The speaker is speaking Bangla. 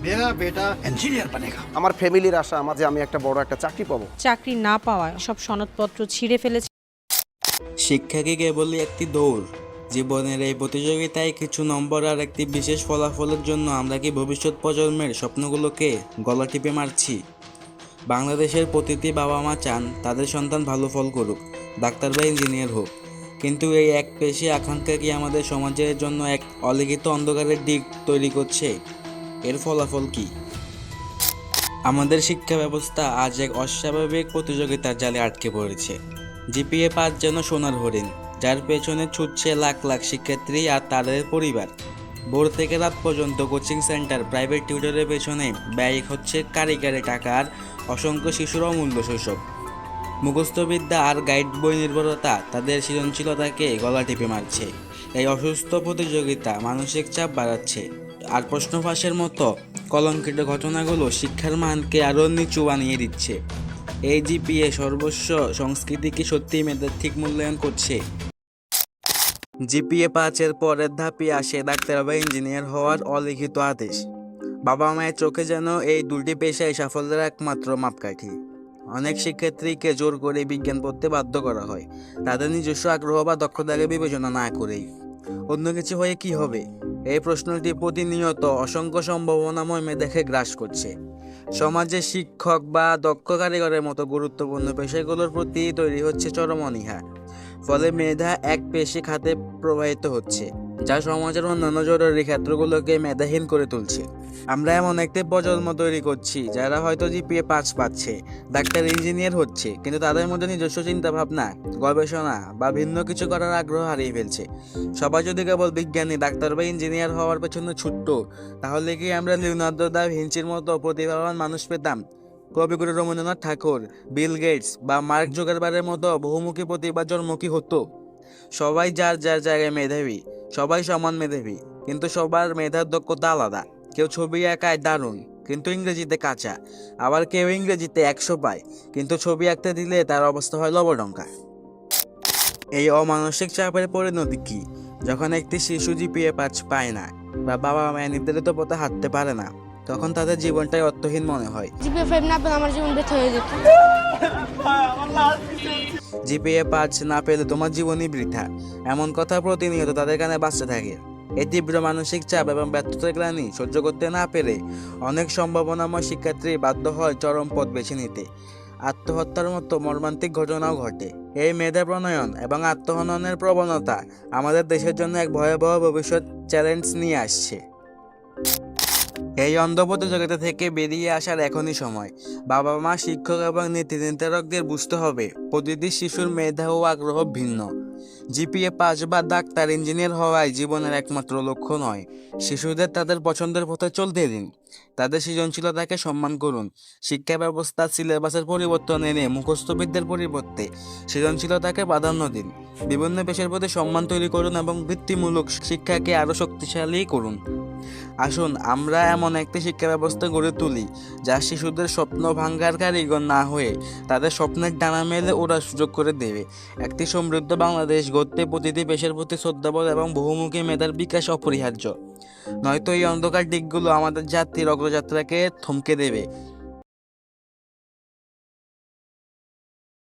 मेरा बेटा इंजीनियर बनेगा। আমার ফ্যামিলির আশা যে আমি একটা বড় একটা চাকরি পাবো। চাকরি না পাওয়ায় সব সনদপত্র ছিঁড়ে ফেলেছে। শিক্ষা কি কেবলই একটি দৌড়? জীবনের এই প্রতিযোগিতায় কিছু নম্বর আর একটি বিশেষ ফলাফলের জন্য আমরা কি ভবিষ্যৎ প্রজন্মের স্বপ্নগুলোকে গলা টিপে মারছি? বাংলাদেশের প্রতিটি বাবা মা চান তাদের সন্তান ভালো ফল করুক, ডাক্তার বা ইঞ্জিনিয়ার হোক, কিন্তু এই এক পেশি আকাঙ্ক্ষা কি আমাদের সমাজের জন্য এক অলিখিত অন্ধকারের দিক তৈরি করছে? এর ফলাফল কি? আমাদের শিক্ষা ব্যবস্থা আজ এক অস্বাভাবিক প্রতিযোগিতার জালে আটকে পড়েছে। জিপিএ 5 যেন সোনার হরিণ, যার পেছনে ছুটছে লাখ লাখ শিক্ষার্থী আর তাদের পরিবার। ভোর থেকে রাত পর্যন্ত কোচিং সেন্টার, প্রাইভেট টিউটরের পেছনে ব্যয় হচ্ছে কারি টাকার অসংখ্য শিশুর অমূল্য শৈশব। মুখস্থবিদ্যা আর গাইড বই নির্ভরতা তাদের সৃজনশীলতাকে গলা টিপে মারছে। এই অসুস্থ প্রতিযোগিতা মানসিক চাপ বাড়াচ্ছে, আর প্রশ্ন ফাঁসের মতো কলঙ্কিত ঘটনাগুলো শিক্ষার মানকে আরও নিচু বানিয়ে দিচ্ছে। এই জিপিএ সর্বস্ব সংস্কৃতি কি সত্যিই মেয়েদের ঠিক মূল্যায়ন করছে? জিপিএ 5-এর পরের ধাপে আসে ডাক্তার বা ইঞ্জিনিয়ার হওয়ার অলিখিত আদেশ। বাবা মায়ের চোখে যেন এই দুটি পেশায় সাফল্যের একমাত্র মাপকাঠি। অনেক শিক্ষার্থীকে জোর করে বিজ্ঞান পড়তে বাধ্য করা হয়, তাদের নিজস্ব আগ্রহ বা দক্ষতাকে বিবেচনা না করেই। অন্য কিছু হয়ে কি হবে? এই প্রশ্নটি প্রতিনিয়ত অসংখ্য সম্ভাবনাময় মেধাকে গ্রাস করছে। সমাজে শিক্ষক বা দক্ষ কারিগরের মতো গুরুত্বপূর্ণ পেশাগুলোর প্রতি তৈরি হচ্ছে চরম অনীহা। ফলে মেধা এক পেশি খাতে প্রবাহিত হচ্ছে, যা সমাজের অন্যান্য জরুরি ক্ষেত্রগুলোকে মেধাহীন করে তুলছে। আমরা এমন একটি প্রজন্ম তৈরি করছি যারা হয়তো জিপিএ 5 পাচ্ছে, ডাক্তার ইঞ্জিনিয়ার হচ্ছে, কিন্তু তাদের মধ্যে নিজস্ব চিন্তাভাবনা, গবেষণা বা ভিন্ন কিছু করার আগ্রহ হারিয়ে ফেলছে। সবাই যদি কেবল বিজ্ঞানী, ডাক্তার বা ইঞ্জিনিয়ার হওয়ার পেছনে ছুটতো, তাহলে কি আমরা লিওনার্দো দা ভিঞ্চির মতো প্রতিভাবান মানুষ পেতাম? কবিগুরু রবীন্দ্রনাথ ঠাকুর, বিল গেটস বা মার্ক জুকারবার্গের মতো বহুমুখী প্রতিভা জন্মুখী হতো? সবাই যার যার জায়গায় মেধাবী, সবাই সমান মেধাবী, কিন্তু সবার মেধার দক্ষতা আলাদা। কেউ ছবি আঁকায় দারুণ, কিন্তু ইংরেজিতে কাঁচা। আবার কেউ ইংরেজিতে 100 পায়, কিন্তু ছবি আঁকতে দিলে তার অবস্থা হয় লবডঙ্কা। এই অমানসিক চাপের পরিণতি কি? যখন একটি শিশু জিপিএ 5 পায় না বা বাবা মায়ের নির্ধারিত পথে হাঁটতে পারে না, তখন তাদের জীবনটাই অর্থহীন মনে হয়। জিপিএ 5 না পেলে আমার জীবন ব্যর্থ হয়ে যেত। জিপিএ 5 না পেলে তোমার জীবনই বৃথা, এমন কথা প্রতিনিয়ত তাদের কানে বাজতে থাকে। এই তীব্র মানসিক চাপ এবং ব্যর্থতার গ্লানি সহ্য করতে না পেরে অনেক সম্ভাবনাময় শিক্ষার্থী বাধ্য হয় চরম পথ বেছে নিতে। আত্মহত্যার মতো মর্মান্তিক ঘটনাও ঘটে। এই মেধা প্রণয়ন এবং আত্মহননের প্রবণতা আমাদের দেশের জন্য এক ভয়াবহ ভবিষ্যৎ চ্যালেঞ্জ নিয়ে আসছে। এই অন্ধ প্রতিযোগিতা থেকে বেরিয়ে আসার এখনই সময়। বাবা মা, শিক্ষক এবং নীতি নির্ধারকদের বুঝতে হবে প্রতিটি শিশুর মেধা ও আগ্রহ ভিন্ন। জিপিএ 5 বা ডাক্তার ইঞ্জিনিয়ার হওয়াই জীবনের একমাত্র লক্ষ্য নয়। শিশুদের তাদের পছন্দের পথে চলতে দিন, তাদের সৃজনশীলতাকে সম্মান করুন। শিক্ষা ব্যবস্থার সিলেবাসের পরিবর্তন এনে মুখস্থবিদ্যার পরিবর্তে সৃজনশীলতাকে প্রাধান্য দিন। বিভিন্ন পেশার প্রতি সম্মান তৈরি করুন এবং বৃত্তিমূলক শিক্ষাকে আরও শক্তিশালী করুন। আসুন আমরা এমন একটি শিক্ষা ব্যবস্থা গড়ে তুলি যা শিশুদের স্বপ্ন ভাঙ্গার কারিগর না হয়ে তাদের স্বপ্নের ডানা মেলে ওড়ার সুযোগ করে দেবে। একটি সমৃদ্ধ বাংলাদেশ গড়তে প্রতিটি পেশার প্রতি শ্রদ্ধাবোধ এবং বহুমুখী মেধার বিকাশ অপরিহার্য। নয়তো এই অন্ধকার দিকগুলো আমাদের জাতির অগ্রযাত্রাকে থমকে দেবে।